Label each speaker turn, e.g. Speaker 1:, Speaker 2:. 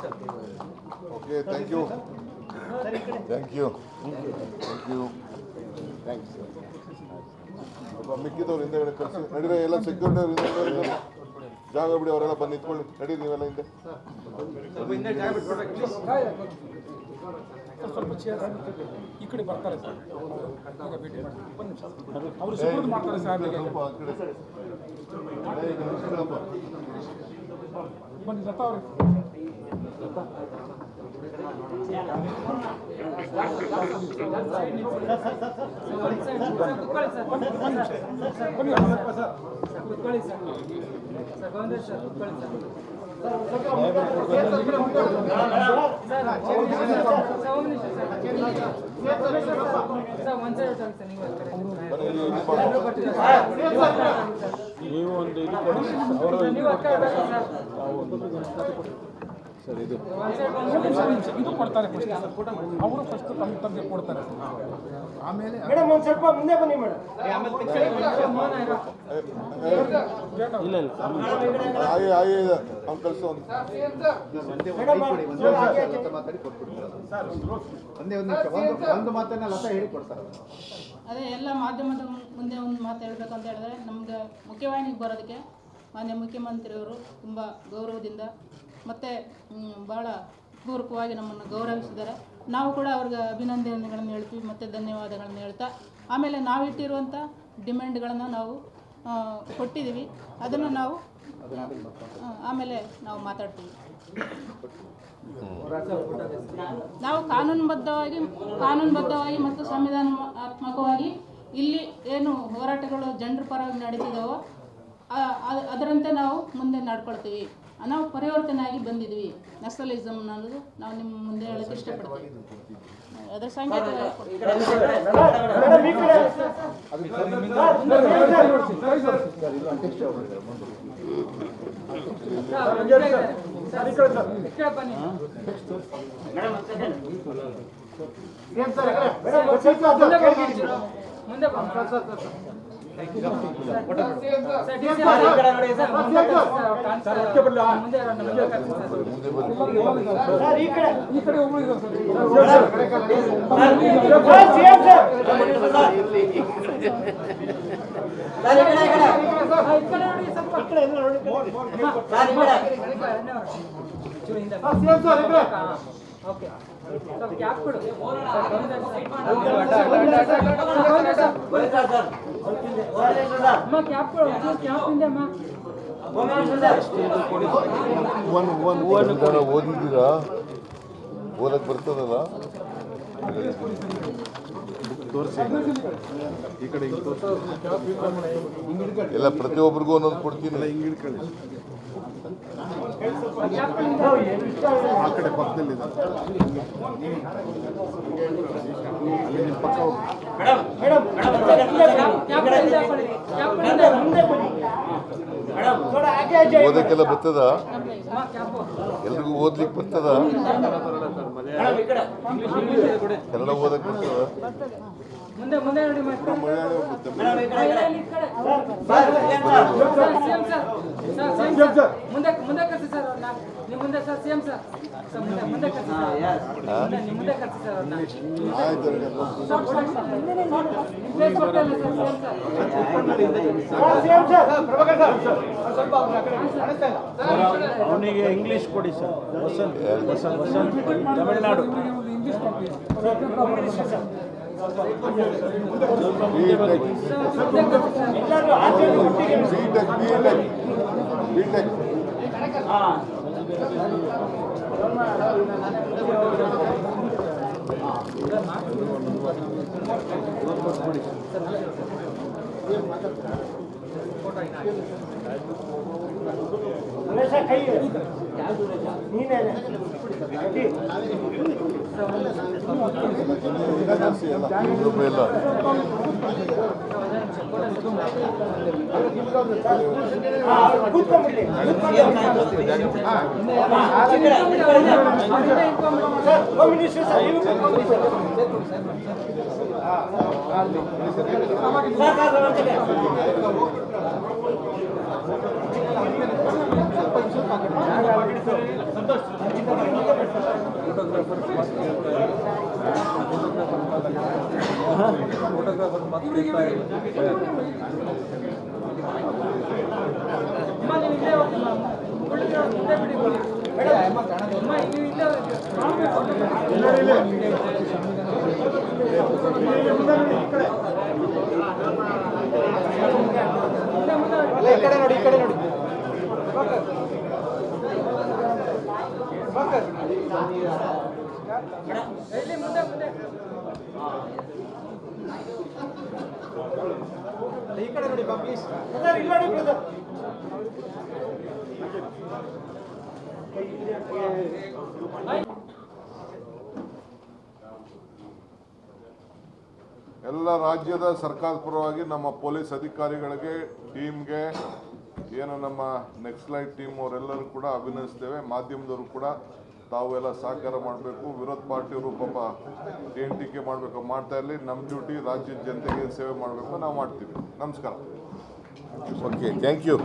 Speaker 1: Okay, thank you. Thank you. Thank you. Thanks. ಸ್ವಲ್ಪ ಮಿಕ್ಕಿದವ್ರು ಹಿಂದೆಗಡೆ ಕಳಿಸಿ ನಡೀರಿ. ಎಲ್ಲ ಸೆಕ್ಯೂರಿಟಿ ಅವ್ರು ಹಿಂದೆ ಜಾಗ ಬಿಡಿ, ಅವರೆಲ್ಲ ಬಂದು ನಿಂತ್ಕೊಳ್ಳಿ. ನಡೀರಿ ನೀವೆಲ್ಲ ಹಿಂದೆ.
Speaker 2: ಸ್ವಲ್ಪ ಈ ಕಡೆ ಬರ್ತಾರೆ ಸರ್, ಈಗ ಭೇಟಿ ಮಾಡಿ ಬನ್ನಿ ಸರ್. ಅವರು ಸುಪರ್ದ್ ಮಾಡ್ತಾರೆ ಸರ್. ಬನ್ನಿ ಲತಾ ಅವ್ರೆ. ನೀವು ಒಂದು ಇದು ಕೊಡಿ ಸರ್. ಇದು ಕೊಡ್ತಾರೆ ಅವರು ಫಸ್ಟ್ ತಮಗೆ ಕೊಡ್ತಾರೆ. ಆಮೇಲೆ
Speaker 3: ಮೇಡಮ್ ಒಂದು ಸ್ವಲ್ಪ ಮುಂದೆ ಬನ್ನಿ ಮೇಡಮ್.
Speaker 2: ಇಲ್ಲ ಇಲ್ಲ
Speaker 1: ಅಂಕಲ್ಸ್
Speaker 3: ಒಂದು ಮಾತನ್ನ ಲತಾ ಹೇಳಿ ಕೊಡ್ತಾರೆ.
Speaker 4: ಅದೇ ಎಲ್ಲ ಮಾಧ್ಯಮದ ಮುಂದೆ ಒಂದು ಮಾತು ಹೇಳ್ಬೇಕಂತ ಹೇಳಿದ್ರೆ, ನಮ್ಗೆ ಮುಖ್ಯವಾಹಿನಿಗೆ ಬರೋದಕ್ಕೆ ಮಾನ್ಯ ಮುಖ್ಯಮಂತ್ರಿಯವರು ತುಂಬ ಗೌರವದಿಂದ ಮತ್ತು ಭಾಳ ಪೂರ್ವಕವಾಗಿ ನಮ್ಮನ್ನು ಗೌರವಿಸಿದ್ದಾರೆ. ನಾವು ಕೂಡ ಅವ್ರಿಗೆ ಅಭಿನಂದನೆಗಳನ್ನು ಹೇಳ್ತೀವಿ ಮತ್ತು ಧನ್ಯವಾದಗಳನ್ನು ಹೇಳ್ತಾ, ಆಮೇಲೆ ನಾವಿಟ್ಟಿರುವಂಥ ಡಿಮ್ಯಾಂಡ್ಗಳನ್ನು ನಾವು ಕೊಟ್ಟಿದ್ದೀವಿ. ಅದನ್ನು ನಾವು ಆಮೇಲೆ ನಾವು ಮಾತಾಡ್ತೀವಿ. ನಾವು ಕಾನೂನುಬದ್ಧವಾಗಿ ಮತ್ತು ಸಂವಿಧಾನಾತ್ಮಕವಾಗಿ ಇಲ್ಲಿ ಏನು ಹೋರಾಟಗಳು ಜನರ ಪರವಾಗಿ ನಡೀತಿದ್ದಾವೋ ಅದರಂತೆ ನಾವು ಮುಂದೆ ನಡ್ಕೊಳ್ತೀವಿ. ನಾವು ಪರಿವರ್ತನೆಯಾಗಿ ಬಂದಿದ್ವಿ. ನಕ್ಸಲಿಸಮ್ ಅನ್ನೋದು ನಾವು ನಿಮ್ಮ ಮುಂದೆ ಹೇಳೋಕ್ಕೆ ಇಷ್ಟಪಡ್ತೀವಿ. ಅದರ ಸಂಕೇತ
Speaker 1: ಓದಿದ್ದೀರಾ? ಓದಕ್ಕೆ ಬರ್ತದಲ್ಲ? ಎಲ್ಲ ಪ್ರತಿಯೊಬ್ಬರಿಗೂ ಒಂದೊಂದು ಕೊಡ್ತೀನಿ. ಆ ಕಡೆ ಪಕ್ಕದಲ್ಲಿ ಓದಕ್ಕೆಲ್ಲ ಬರ್ತದ? ಎಲ್ರಿಗೂ ಓದ್ಲಿಕ್ಕೆ ಬರ್ತದ? ಕನ್ನಡ ಓದಕ್ಕೆ ಬರ್ತದ?
Speaker 3: ಅವನಿಗೆ ಇಂಗ್ಲಿಷ್ ಕೊಡಿ ಸರ್. ವಸಂತ್ ತಮಿಳುನಾಡು. ಸಂತೋಷ್
Speaker 2: ಇವರಿಗೆ ಅಮ್ಮ ನೀವು ಇಲ್ಲೇ ಹೋಗಿಲ್ಲ ಮುಂದೆ ಬಿಡಿ ಅಮ್ಮ ನೀವು ಇಲ್ಲೇ
Speaker 3: ಈ ಕಡೆ ನೋಡಿ
Speaker 2: ಇಲ್ಲಿ ಮುಂದೆ
Speaker 3: ಈ ಕಡೆ ನೋಡಿ ಪ್ಲೀಸ್.
Speaker 2: ಇಲ್ಲ ನೋಡಿ ಬ್ರದರ್
Speaker 1: ಎಲ್ಲ ರಾಜ್ಯದ ಸರ್ಕಾರದ ಪರವಾಗಿ ನಮ್ಮ ಪೊಲೀಸ್ ಅಧಿಕಾರಿಗಳಿಗೆ ಟೀಮ್ಗೆ ಏನು ನಮ್ಮ ನೆಕ್ಸ್ಲೈಟ್ ಟೀಮ್ ಅವರೆಲ್ಲರೂ ಕೂಡ ಅಭಿನಂದಿಸ್ತೇವೆ. ಮಾಧ್ಯಮದವರು ಕೂಡ ತಾವೆಲ್ಲ ಸಹಕಾರ ಮಾಡಬೇಕು. ವಿರೋಧ ಪಾರ್ಟಿಯವರು ಪಾಪ ಏನು ಟೀಕೆ ಮಾಡಬೇಕು ಮಾಡ್ತಾ ಇರಲಿ. ನಮ್ಮ ಡ್ಯೂಟಿ ರಾಜ್ಯದ ಜನತೆಗೆ ಸೇವೆ ಮಾಡಬೇಕು, ನಾವು ಮಾಡ್ತೀವಿ. ನಮಸ್ಕಾರ. Okay, thank you.